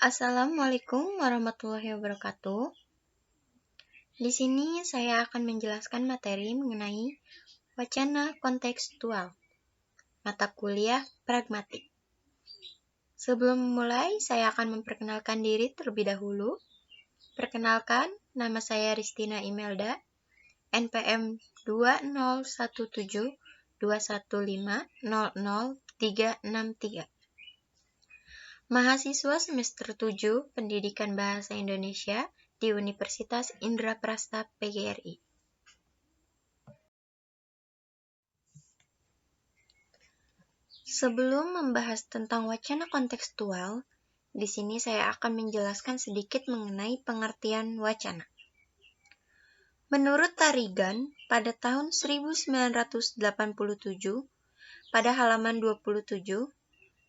Assalamualaikum warahmatullahi wabarakatuh. Di sini saya akan menjelaskan materi mengenai wacana kontekstual, mata kuliah pragmatik. Sebelum memulai, saya akan memperkenalkan diri terlebih dahulu. Perkenalkan, nama saya Ristina Imelda, NPM 2017215000363. Mahasiswa semester 7 Pendidikan Bahasa Indonesia di Universitas Indraprasta PGRI. Sebelum membahas tentang wacana kontekstual, di sini saya akan menjelaskan sedikit mengenai pengertian wacana. Menurut Tarigan, pada tahun 1987, pada halaman 27,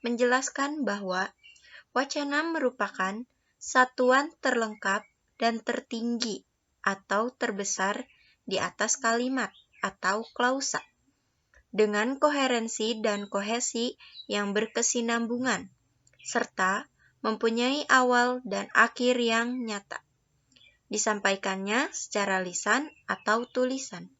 menjelaskan bahwa wacana merupakan satuan terlengkap dan tertinggi atau terbesar di atas kalimat atau klausa, dengan koherensi dan kohesi yang berkesinambungan, serta mempunyai awal dan akhir yang nyata. Disampaikannya secara lisan atau tulisan.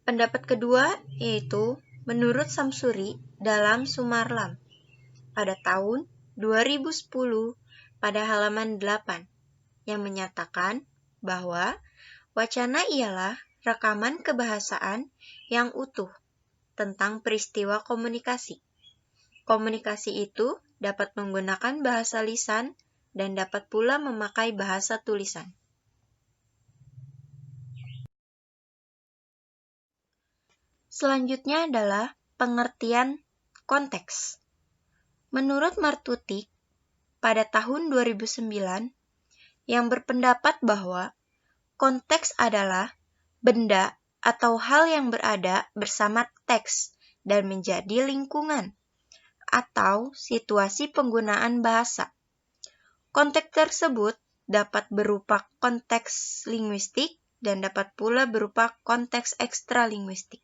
Pendapat kedua yaitu menurut Samsuri dalam Sumarlam pada tahun 2010 pada halaman 8 yang menyatakan bahwa wacana ialah rekaman kebahasaan yang utuh tentang peristiwa komunikasi. Komunikasi itu dapat menggunakan bahasa lisan dan dapat pula memakai bahasa tulisan. Selanjutnya adalah pengertian konteks. Menurut Martutik, pada tahun 2009, yang berpendapat bahwa konteks adalah benda atau hal yang berada bersama teks dan menjadi lingkungan atau situasi penggunaan bahasa. Konteks tersebut dapat berupa konteks linguistik dan dapat pula berupa konteks ekstralinguistik.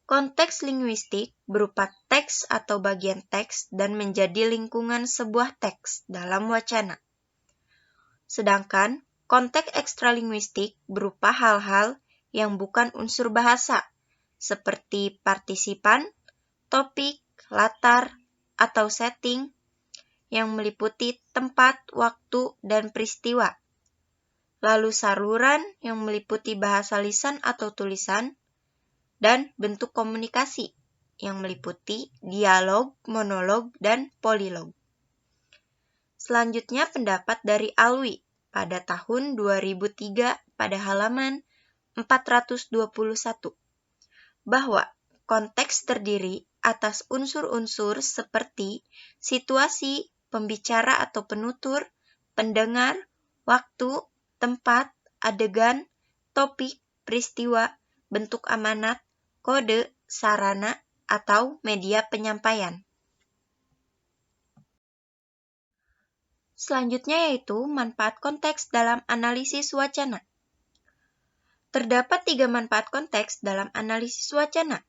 Konteks linguistik berupa teks atau bagian teks dan menjadi lingkungan sebuah teks dalam wacana. Sedangkan konteks ekstralinguistik berupa hal-hal yang bukan unsur bahasa, seperti partisipan, topik, latar, atau setting, yang meliputi tempat, waktu, dan peristiwa. Lalu saluran yang meliputi bahasa lisan atau tulisan, dan bentuk komunikasi yang meliputi dialog, monolog, dan polilog. Selanjutnya pendapat dari Alwi pada tahun 2003 pada halaman 421 bahwa konteks terdiri atas unsur-unsur seperti situasi, pembicara atau penutur, pendengar, waktu, tempat, adegan, topik, peristiwa, bentuk amanat, kode, sarana, atau media penyampaian. Selanjutnya yaitu manfaat konteks dalam analisis wacana. Terdapat 3 manfaat konteks dalam analisis wacana.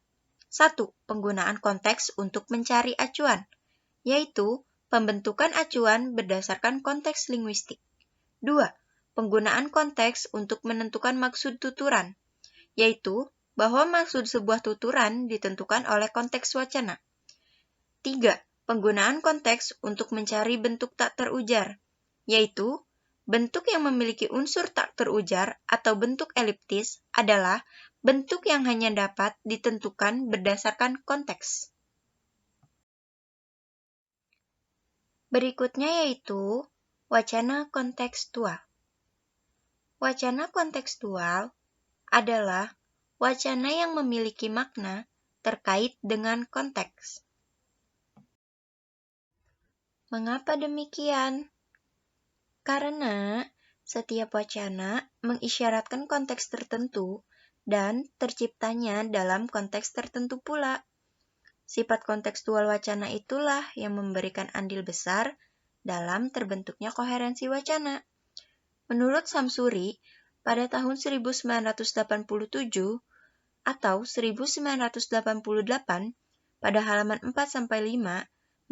1. Penggunaan konteks untuk mencari acuan, yaitu pembentukan acuan berdasarkan konteks linguistik. 2. Penggunaan konteks untuk menentukan maksud tuturan, yaitu bahwa maksud sebuah tuturan ditentukan oleh konteks wacana. 3. Penggunaan konteks untuk mencari bentuk tak terujar, yaitu bentuk yang memiliki unsur tak terujar atau bentuk eliptis adalah bentuk yang hanya dapat ditentukan berdasarkan konteks. Berikutnya yaitu wacana kontekstual. Wacana kontekstual adalah wacana yang memiliki makna terkait dengan konteks. Mengapa demikian? Karena setiap wacana mengisyaratkan konteks tertentu dan terciptanya dalam konteks tertentu pula. Sifat kontekstual wacana itulah yang memberikan andil besar dalam terbentuknya koherensi wacana. Menurut Samsuri, pada tahun 1987 atau 1988, pada halaman 4-5,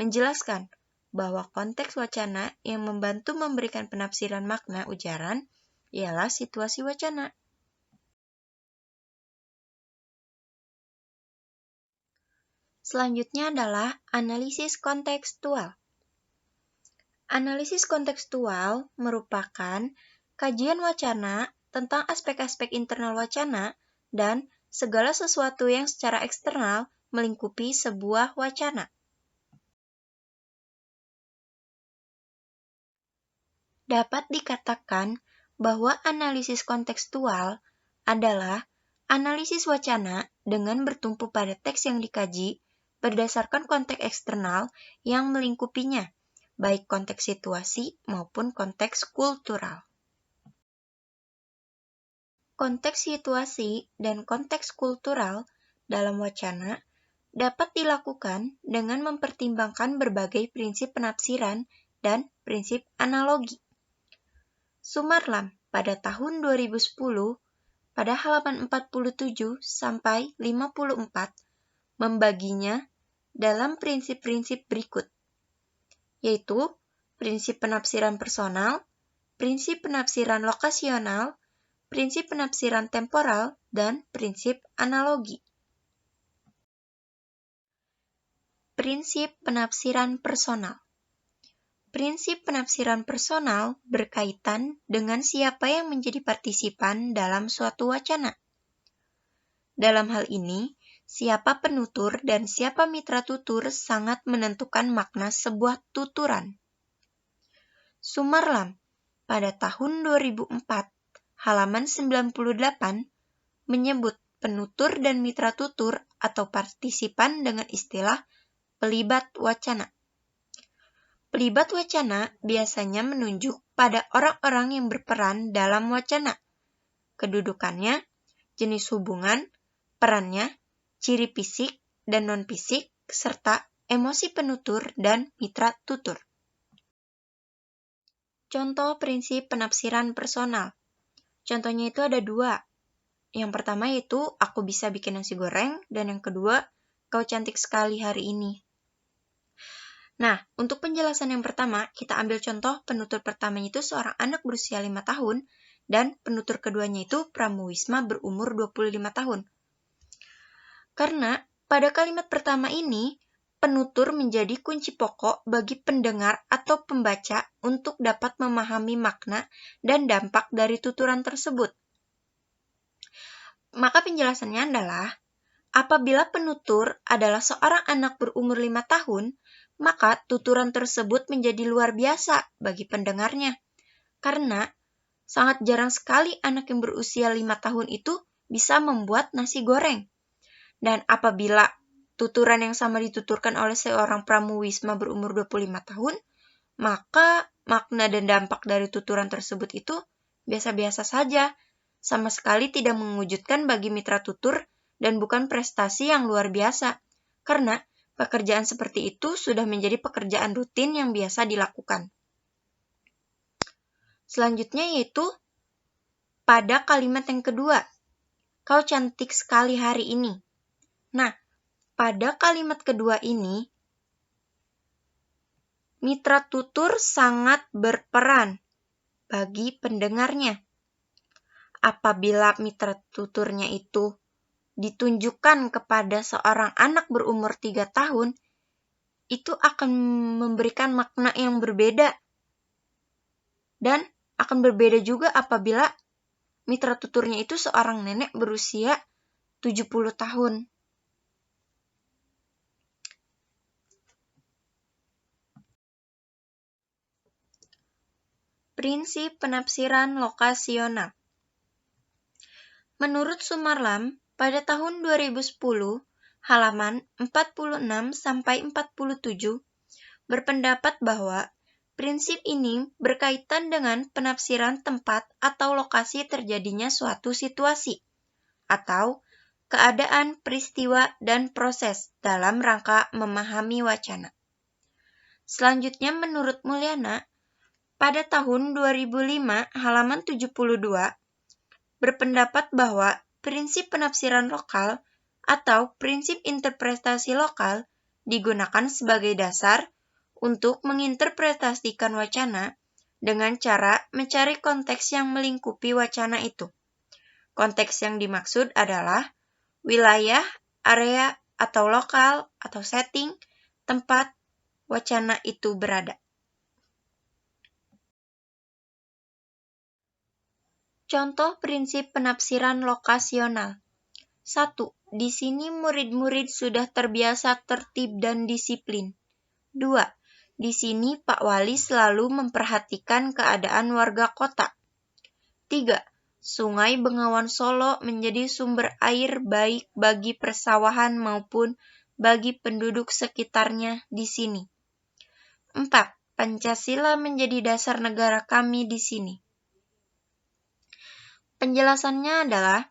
menjelaskan bahwa konteks wacana yang membantu memberikan penafsiran makna ujaran ialah situasi wacana. Selanjutnya adalah analisis kontekstual. Analisis kontekstual merupakan kajian wacana tentang aspek-aspek internal wacana dan segala sesuatu yang secara eksternal melingkupi sebuah wacana. Dapat dikatakan bahwa analisis kontekstual adalah analisis wacana dengan bertumpu pada teks yang dikaji berdasarkan konteks eksternal yang melingkupinya, baik konteks situasi maupun konteks kultural. Konteks situasi dan konteks kultural dalam wacana dapat dilakukan dengan mempertimbangkan berbagai prinsip penafsiran dan prinsip analogi. Sumarlam pada tahun 2010 pada halaman 47 sampai 54 membaginya dalam prinsip-prinsip berikut, yaitu prinsip penafsiran personal, prinsip penafsiran lokasional, prinsip penafsiran temporal, dan prinsip analogi. Prinsip penafsiran personal. Prinsip penafsiran personal berkaitan dengan siapa yang menjadi partisipan dalam suatu wacana. Dalam hal ini, siapa penutur dan siapa mitra tutur sangat menentukan makna sebuah tuturan. Sumarlam pada tahun 2004, halaman 98, menyebut penutur dan mitra tutur atau partisipan dengan istilah pelibat wacana. Pelibat wacana biasanya menunjuk pada orang-orang yang berperan dalam wacana, kedudukannya, jenis hubungan, perannya, ciri fisik dan non-fisik, serta emosi penutur dan mitra tutur. Contoh prinsip penafsiran personal. Contohnya itu ada dua. Yang pertama yaitu, aku bisa bikin nasi goreng, dan yang kedua, kau cantik sekali hari ini. Nah, untuk penjelasan yang pertama, kita ambil contoh penutur pertamanya itu seorang anak berusia 5 tahun, dan penutur keduanya itu pramuwisma berumur 25 tahun. Karena pada kalimat pertama ini, penutur menjadi kunci pokok bagi pendengar atau pembaca untuk dapat memahami makna dan dampak dari tuturan tersebut. Maka penjelasannya adalah, apabila penutur adalah seorang anak berumur 5 tahun, maka tuturan tersebut menjadi luar biasa bagi pendengarnya. Karena sangat jarang sekali anak yang berusia 5 tahun itu bisa membuat nasi goreng. Dan apabila tuturan yang sama dituturkan oleh seorang pramuwisma berumur 25 tahun, maka makna dan dampak dari tuturan tersebut itu biasa-biasa saja, sama sekali tidak mengejutkan bagi mitra tutur dan bukan prestasi yang luar biasa, karena pekerjaan seperti itu sudah menjadi pekerjaan rutin yang biasa dilakukan. Selanjutnya yaitu pada kalimat yang kedua, kau cantik sekali hari ini. Nah, pada kalimat kedua ini, mitra tutur sangat berperan bagi pendengarnya. Apabila mitra tuturnya itu ditunjukkan kepada seorang anak berumur 3 tahun, itu akan memberikan makna yang berbeda. Dan akan berbeda juga apabila mitra tuturnya itu seorang nenek berusia 70 tahun. Prinsip penafsiran lokasional. Menurut Sumarlam, pada tahun 2010, halaman 46-47, berpendapat bahwa prinsip ini berkaitan dengan penafsiran tempat atau lokasi terjadinya suatu situasi, atau keadaan, peristiwa, dan proses dalam rangka memahami wacana. Selanjutnya, menurut Mulyana, pada tahun 2005, halaman 72, berpendapat bahwa prinsip penafsiran lokal atau prinsip interpretasi lokal digunakan sebagai dasar untuk menginterpretasikan wacana dengan cara mencari konteks yang melingkupi wacana itu. Konteks yang dimaksud adalah wilayah, area, atau lokal, atau setting, tempat wacana itu berada. Contoh prinsip penafsiran lokasional. 1. Di sini murid-murid sudah terbiasa tertib dan disiplin. 2. Di sini Pak Wali selalu memperhatikan keadaan warga kota. 3. Sungai Bengawan Solo menjadi sumber air baik bagi persawahan maupun bagi penduduk sekitarnya di sini. 4. Pancasila menjadi dasar negara kami di sini. Penjelasannya adalah,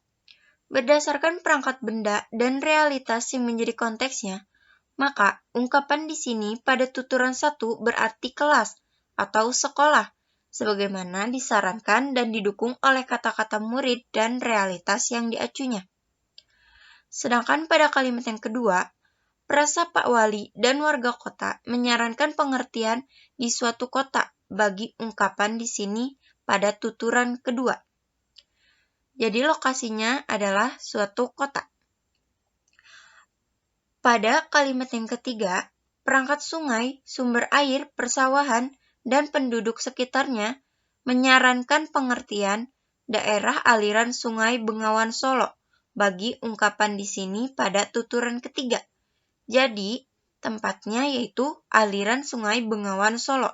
berdasarkan perangkat benda dan realitas yang menjadi konteksnya, maka ungkapan di sini pada tuturan 1 berarti kelas atau sekolah, sebagaimana disarankan dan didukung oleh kata-kata murid dan realitas yang diacunya. Sedangkan pada kalimat yang kedua, perasa Pak Wali dan warga kota menyarankan pengertian di suatu kota bagi ungkapan di sini pada tuturan kedua. Jadi lokasinya adalah suatu kota. Pada kalimat yang ketiga, perangkat sungai, sumber air, persawahan, dan penduduk sekitarnya menyarankan pengertian daerah aliran Sungai Bengawan Solo bagi ungkapan di sini pada tuturan ketiga. Jadi, tempatnya yaitu aliran Sungai Bengawan Solo.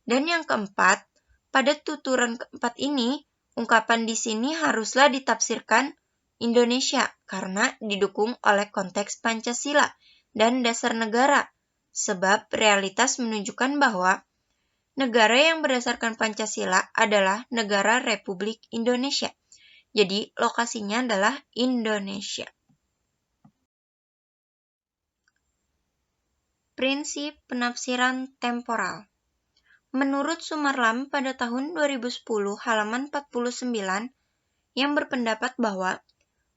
Dan yang keempat, pada tuturan keempat ini, ungkapan di sini haruslah ditafsirkan Indonesia karena didukung oleh konteks Pancasila dan dasar negara, sebab realitas menunjukkan bahwa negara yang berdasarkan Pancasila adalah negara Republik Indonesia. Jadi, lokasinya adalah Indonesia. Prinsip penafsiran temporal. Menurut Sumarlam pada tahun 2010 halaman 49 yang berpendapat bahwa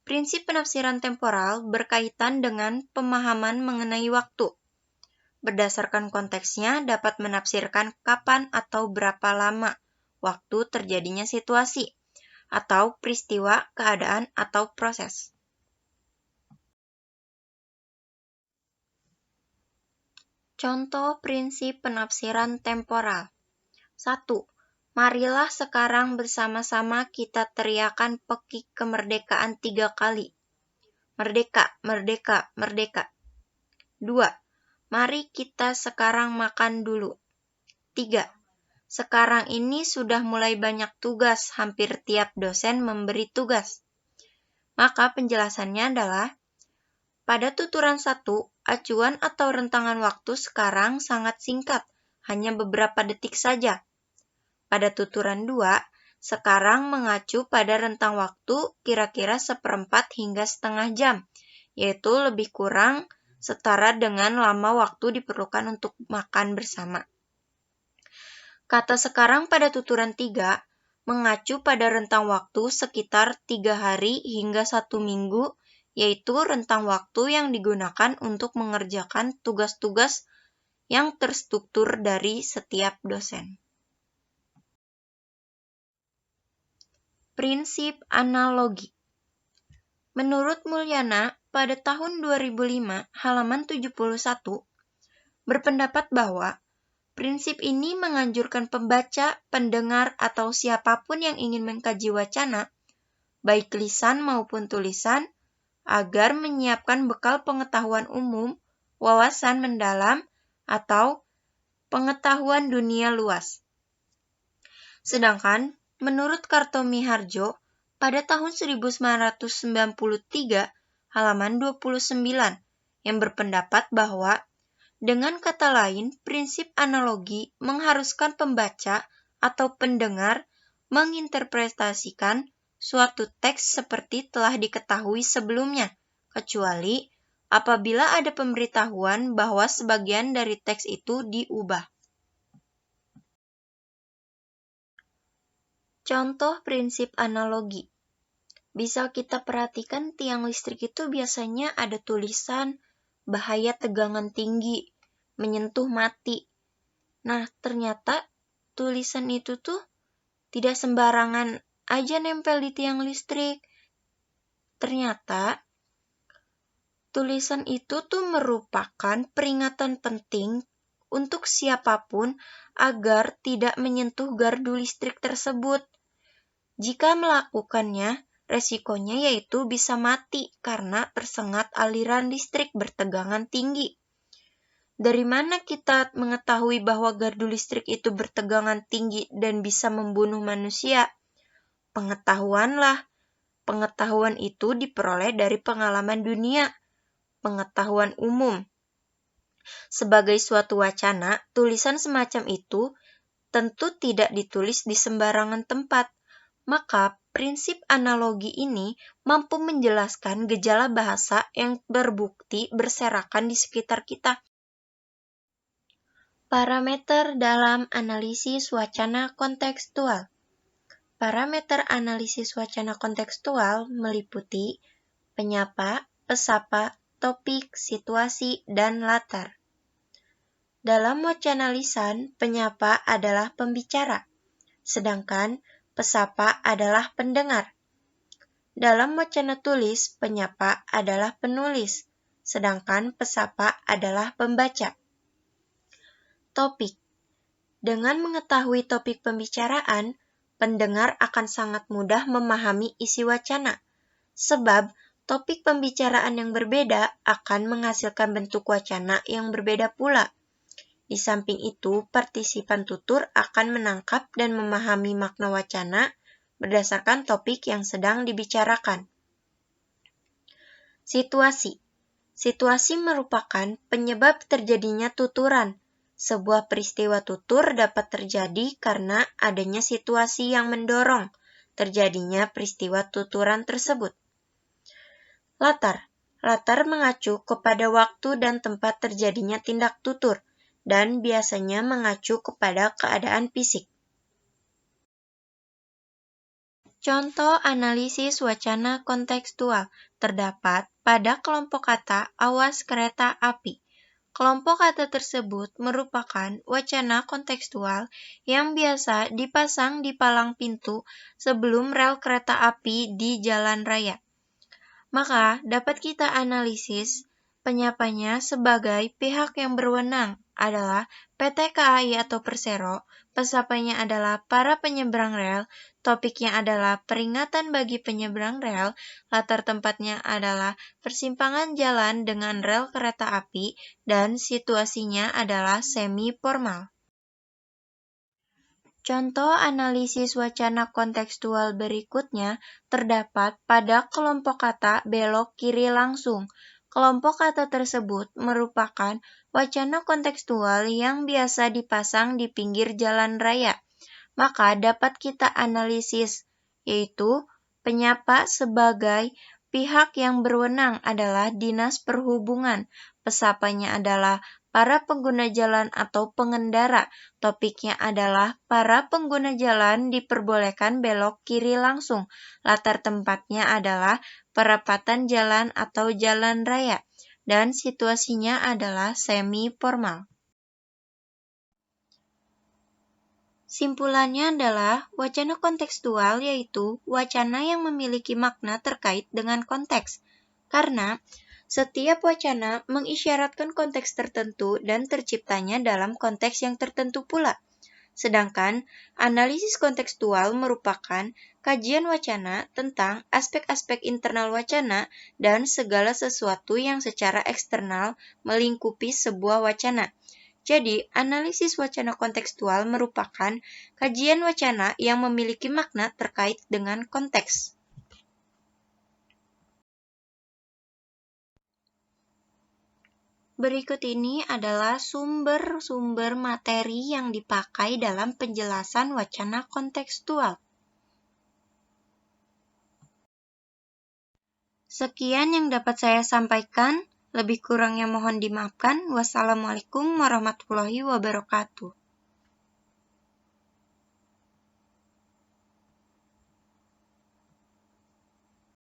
prinsip penafsiran temporal berkaitan dengan pemahaman mengenai waktu. Berdasarkan konteksnya dapat menafsirkan kapan atau berapa lama waktu terjadinya situasi atau peristiwa, keadaan, atau proses. Contoh prinsip penafsiran temporal. 1. Marilah sekarang bersama-sama kita teriakan pekik kemerdekaan 3 kali. Merdeka, merdeka, merdeka. 2. Mari kita sekarang makan dulu. 3. Sekarang ini sudah mulai banyak tugas, hampir tiap dosen memberi tugas. Maka penjelasannya adalah, pada tuturan 1, acuan atau rentangan waktu sekarang sangat singkat, hanya beberapa detik saja. Pada tuturan 2, sekarang mengacu pada rentang waktu kira-kira 1/4 hingga setengah jam, yaitu lebih kurang setara dengan lama waktu diperlukan untuk makan bersama. Kata sekarang pada tuturan 3 mengacu pada rentang waktu sekitar 3 hari hingga 1 minggu, yaitu rentang waktu yang digunakan untuk mengerjakan tugas-tugas yang terstruktur dari setiap dosen. Prinsip analogi. Menurut Mulyana, pada tahun 2005, halaman 71, berpendapat bahwa prinsip ini menganjurkan pembaca, pendengar, atau siapapun yang ingin mengkaji wacana, baik lisan maupun tulisan, agar menyiapkan bekal pengetahuan umum, wawasan mendalam, atau pengetahuan dunia luas. Sedangkan, menurut Kartomiharjo, pada tahun 1993, halaman 29, yang berpendapat bahwa, dengan kata lain, prinsip analogi mengharuskan pembaca atau pendengar menginterpretasikan suatu teks seperti telah diketahui sebelumnya, kecuali apabila ada pemberitahuan bahwa sebagian dari teks itu diubah. Contoh prinsip analogi. Bisa kita perhatikan tiang listrik itu biasanya ada tulisan bahaya tegangan tinggi, menyentuh mati. Nah, ternyata tulisan itu tuh tidak sembarangan aja nempel di tiang listrik. Ternyata tulisan itu tuh merupakan peringatan penting untuk siapapun agar tidak menyentuh gardu listrik tersebut. Jika melakukannya, resikonya yaitu bisa mati karena tersengat aliran listrik bertegangan tinggi. Dari mana kita mengetahui bahwa gardu listrik itu bertegangan tinggi dan bisa membunuh manusia? Pengetahuanlah. Pengetahuan itu diperoleh dari pengalaman dunia, pengetahuan umum. Sebagai suatu wacana, tulisan semacam itu tentu tidak ditulis di sembarangan tempat. Maka, prinsip analogi ini mampu menjelaskan gejala bahasa yang terbukti berserakan di sekitar kita. Parameter dalam analisis wacana kontekstual. Parameter analisis wacana kontekstual meliputi penyapa, pesapa, topik, situasi, dan latar. Dalam wacana lisan, penyapa adalah pembicara, sedangkan pesapa adalah pendengar. Dalam wacana tulis, penyapa adalah penulis, sedangkan pesapa adalah pembaca. Topik. Dengan mengetahui topik pembicaraan, pendengar akan sangat mudah memahami isi wacana, sebab topik pembicaraan yang berbeda akan menghasilkan bentuk wacana yang berbeda pula. Di samping itu, partisipan tutur akan menangkap dan memahami makna wacana berdasarkan topik yang sedang dibicarakan. Situasi. Situasi merupakan penyebab terjadinya tuturan. Sebuah peristiwa tutur dapat terjadi karena adanya situasi yang mendorong terjadinya peristiwa tuturan tersebut. Latar. Latar mengacu kepada waktu dan tempat terjadinya tindak tutur, dan biasanya mengacu kepada keadaan fisik. Contoh analisis wacana kontekstual terdapat pada kelompok kata awas kereta api. Kelompok kata tersebut merupakan wacana kontekstual yang biasa dipasang di palang pintu sebelum rel kereta api di jalan raya. Maka dapat kita analisis penyapanya sebagai pihak yang berwenang adalah PT KAI atau Persero, pesapanya adalah para penyeberang rel, topiknya adalah peringatan bagi penyeberang rel, latar tempatnya adalah persimpangan jalan dengan rel kereta api, dan situasinya adalah semi-formal. Contoh analisis wacana kontekstual berikutnya terdapat pada kelompok kata belok kiri langsung. Kelompok kata tersebut merupakan wacana kontekstual yang biasa dipasang di pinggir jalan raya. Maka dapat kita analisis, yaitu penyapa sebagai pihak yang berwenang adalah Dinas Perhubungan, pesapanya adalah para pengguna jalan atau pengendara, topiknya adalah para pengguna jalan diperbolehkan belok kiri langsung, latar tempatnya adalah perapatan jalan atau jalan raya, dan situasinya adalah semi-formal. Simpulannya adalah wacana kontekstual yaitu wacana yang memiliki makna terkait dengan konteks, karena setiap wacana mengisyaratkan konteks tertentu dan terciptanya dalam konteks yang tertentu pula. Sedangkan analisis kontekstual merupakan kajian wacana tentang aspek-aspek internal wacana dan segala sesuatu yang secara eksternal melingkupi sebuah wacana. Jadi, analisis wacana kontekstual merupakan kajian wacana yang memiliki makna terkait dengan konteks. Berikut ini adalah sumber-sumber materi yang dipakai dalam penjelasan wacana kontekstual. Sekian yang dapat saya sampaikan, lebih kurangnya mohon dimaafkan. Wassalamualaikum warahmatullahi wabarakatuh.